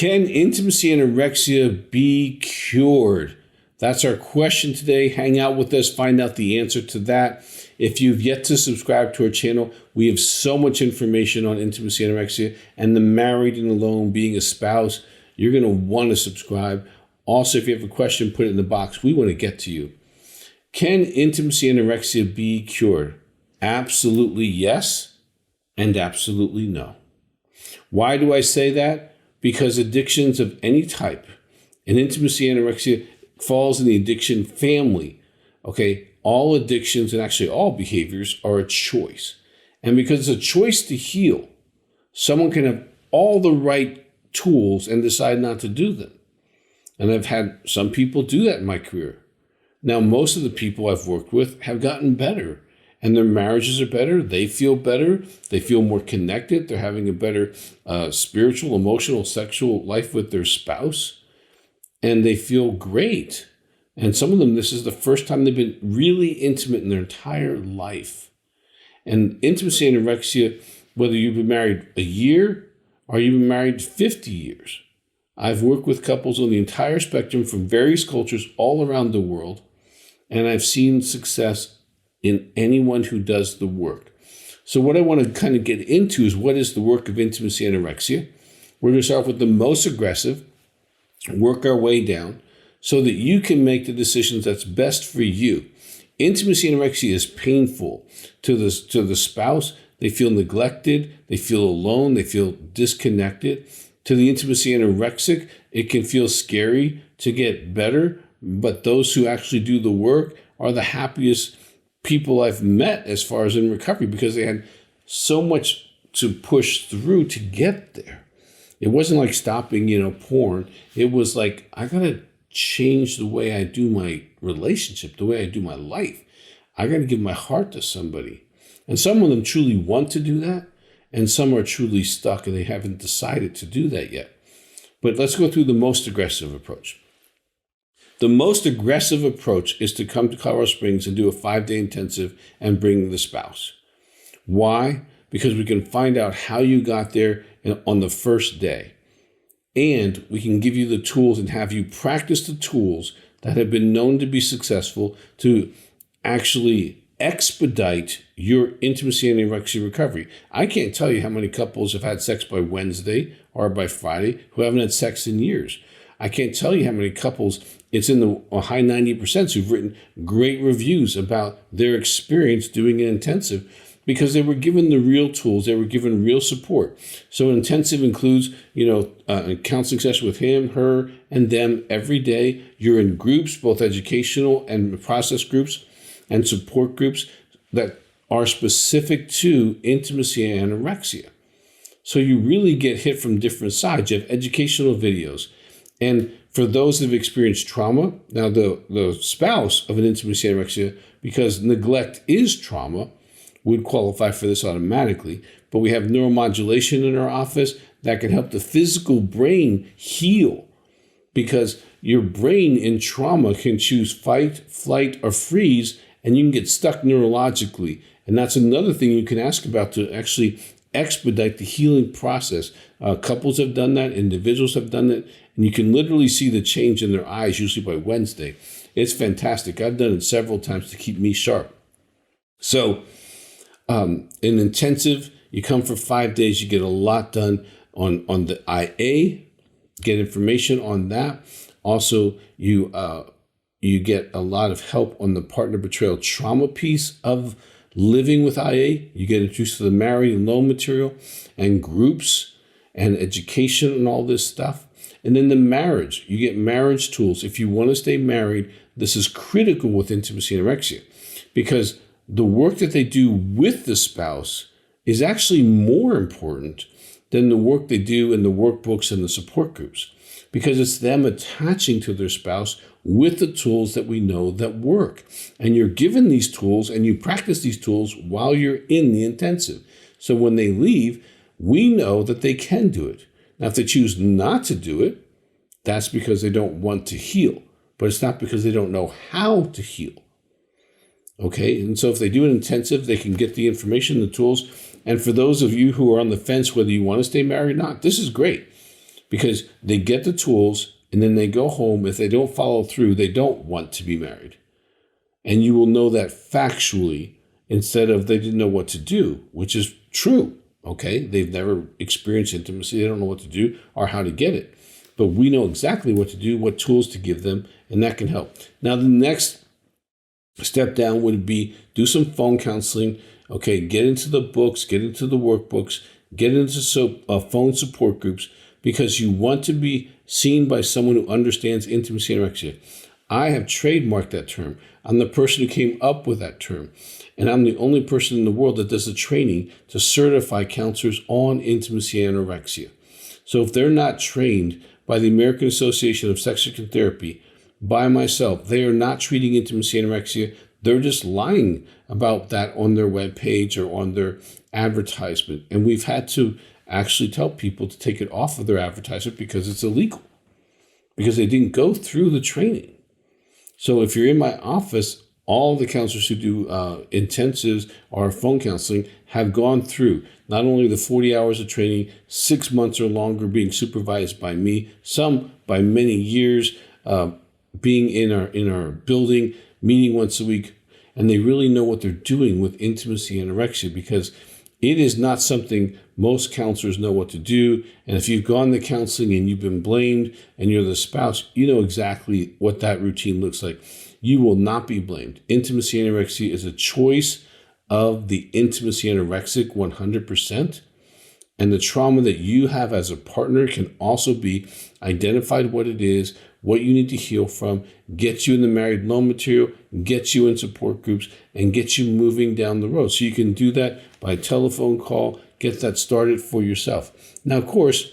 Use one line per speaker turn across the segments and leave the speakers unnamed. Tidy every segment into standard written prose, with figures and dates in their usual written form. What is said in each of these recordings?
Can intimacy anorexia be cured? That's our question today. Hang out with us, find out the answer to that. If you've yet to subscribe to our channel, we have so much information on intimacy anorexia and the married and alone, being a spouse. You're going to want to subscribe. Also, if you have a question, put it in the box. We want to get to you. Can intimacy anorexia be cured? Absolutely yes, and absolutely no. Why do I say that? Because addictions of any type, and intimacy anorexia falls in the addiction family. Okay, all addictions and actually all behaviors are a choice. And because it's a choice to heal, someone can have all the right tools and decide not to do them. And I've had some people do that in my career. Now, most of the people I've worked with have gotten better, and their marriages are better. They feel better. They feel more connected. They're having a better spiritual, emotional, sexual life with their spouse, and they feel great. And some of them, this is the first time they've been really intimate in their entire life. And intimacy anorexia, whether you've been married a year or you've been married 50 years, I've worked with couples on the entire spectrum from various cultures all around the world, and I've seen success in anyone who does the work. So what I want to kind of get into is, what is the work of intimacy anorexia? We're going to start with the most aggressive, work our way down so that you can make the decisions that's best for you. Intimacy anorexia is painful to the spouse. They feel neglected. They feel alone. They feel disconnected. To the intimacy anorexic, it can feel scary to get better, but those who actually do the work are the happiest people I've met as far as in recovery, because they had so much to push through to get there. It wasn't like stopping, porn. It was like, I got to change the way I do my relationship, the way I do my life. I got to give my heart to somebody. And some of them truly want to do that, and some are truly stuck and they haven't decided to do that yet. But let's go through the most aggressive approach. The most aggressive approach is to come to Colorado Springs and do a 5-day intensive and bring the spouse. Why? Because we can find out how you got there on the first day. And we can give you the tools and have you practice the tools that have been known to be successful to actually expedite your intimacy and anorexia recovery. I can't tell you how many couples have had sex by Wednesday or by Friday who haven't had sex in years. I can't tell you how many couples, it's in the high 90% who've written great reviews about their experience doing an intensive, because they were given the real tools, they were given real support. So an intensive includes, a counseling session with him, her, and them every day. You're in groups, both educational and process groups and support groups that are specific to intimacy and anorexia. So you really get hit from different sides. You have educational videos. And for those that have experienced trauma, now the spouse of an intimacy anorexia, because neglect is trauma, would qualify for this automatically. But we have neuromodulation in our office that can help the physical brain heal, because your brain in trauma can choose fight, flight, or freeze, and you can get stuck neurologically. And that's another thing you can ask about to actually expedite the healing process. Couples have done that, individuals have done that, and you can literally see the change in their eyes, usually by Wednesday. It's fantastic. I've done it several times to keep me sharp. So in intensive, you come for 5 days, you get a lot done on the IA, get information on that. Also, you get a lot of help on the partner betrayal trauma piece of living with IA. You get introduced to the married and alone material and groups and education and all this stuff. And then the marriage, you get marriage tools. If you want to stay married, this is critical with intimacy anorexia, because the work that they do with the spouse is actually more important than the work they do in the workbooks and the support groups, because it's them attaching to their spouse with the tools that we know that work. And you're given these tools and you practice these tools while you're in the intensive. So when they leave, we know that they can do it. Now, if they choose not to do it, that's because they don't want to heal, but it's not because they don't know how to heal. Okay, and so if they do an intensive, they can get the information, the tools. And for those of you who are on the fence whether you want to stay married or not, this is great, because they get the tools and then they go home. If they don't follow through, they don't want to be married. And you will know that factually instead of they didn't know what to do, which is true. Okay, they've never experienced intimacy. They don't know what to do or how to get it. But we know exactly what to do, what tools to give them, and that can help. Now, the next step down would be do some phone counseling. Okay, get into the books, get into the workbooks, get into phone support groups, because you want to be seen by someone who understands intimacy anorexia. I have trademarked that term. I'm the person who came up with that term. And I'm the only person in the world that does the training to certify counselors on intimacy anorexia. So if they're not trained by the American Association of Sex Addiction Therapy, by myself, they are not treating intimacy anorexia. They're just lying about that on their webpage or on their advertisement. And we've had to actually tell people to take it off of their advertisement because it's illegal, because they didn't go through the training. So if you're in my office, all the counselors who do intensives or phone counseling have gone through not only the 40 hours of training, 6 months or longer being supervised by me, some by many years, being in our building, meeting once a week, and they really know what they're doing with intimacy and anorexia, because it is not something most counselors know what to do. And if you've gone to counseling and you've been blamed and you're the spouse, you know exactly what that routine looks like. You will not be blamed. Intimacy anorexia is a choice of the intimacy anorexic 100%. And the trauma that you have as a partner can also be identified what it is, what you need to heal from, get you in the married loan material, get you in support groups, and get you moving down the road. So you can do that by telephone call, get that started for yourself. Now, of course,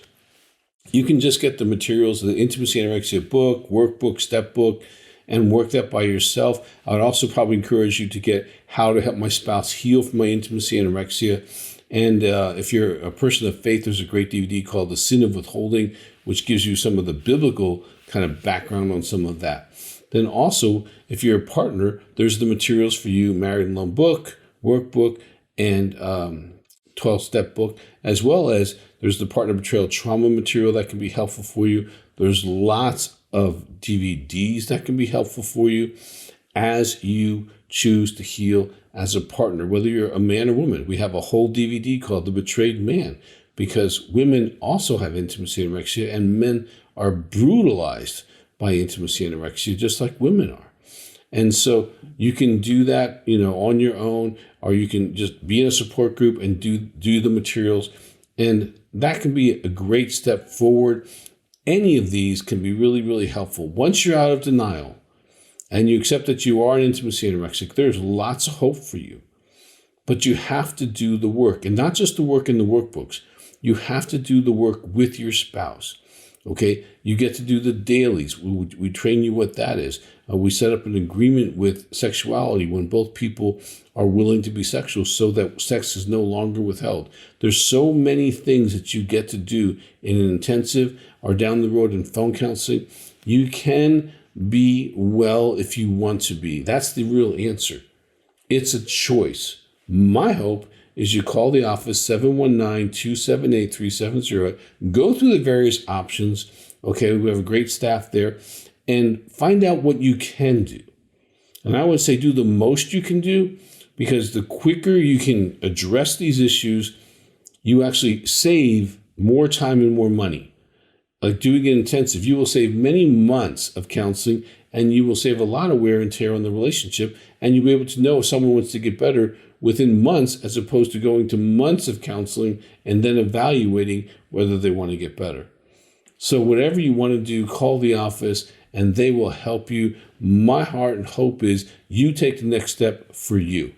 you can just get the materials, the intimacy anorexia book, workbook, step book, and work that by yourself. I would also probably encourage you to get How to Help My Spouse Heal from My Intimacy Anorexia. And if you're a person of faith, there's a great DVD called The Sin of Withholding, which gives you some of the biblical kind of background on some of that. Then also, if you're a partner, there's the materials for you, Married and Alone book, workbook, and 12-step book, as well as there's the partner betrayal trauma material that can be helpful for you. There's lots of DVDs that can be helpful for you as you choose to heal as a partner, whether you're a man or woman. We have a whole DVD called The Betrayed Man, because women also have intimacy anorexia and men are brutalized by intimacy anorexia just like women are. And so you can do that, on your own, or you can just be in a support group and do the materials. And that can be a great step forward. Any of these can be really, really helpful. Once you're out of denial and you accept that you are an intimacy anorexic, there's lots of hope for you. But you have to do the work, and not just the work in the workbooks. You have to do the work with your spouse. Okay, you get to do the dailies. We train you what that is. We set up an agreement with sexuality when both people are willing to be sexual, so that sex is no longer withheld. There's so many things that you get to do in an intensive or down the road in phone counseling. You can be well if you want to be. That's the real answer. It's a choice. My hope is you call the office, 719-278-3708, go through the various options. Okay, we have a great staff there, and find out what you can do. And I would say do the most you can do, because the quicker you can address these issues, you actually save more time and more money. Like doing an intensive, you will save many months of counseling, and you will save a lot of wear and tear on the relationship, and you'll be able to know if someone wants to get better within months, as opposed to going to months of counseling and then evaluating whether they want to get better. So whatever you want to do, call the office and they will help you. My heart and hope is you take the next step for you.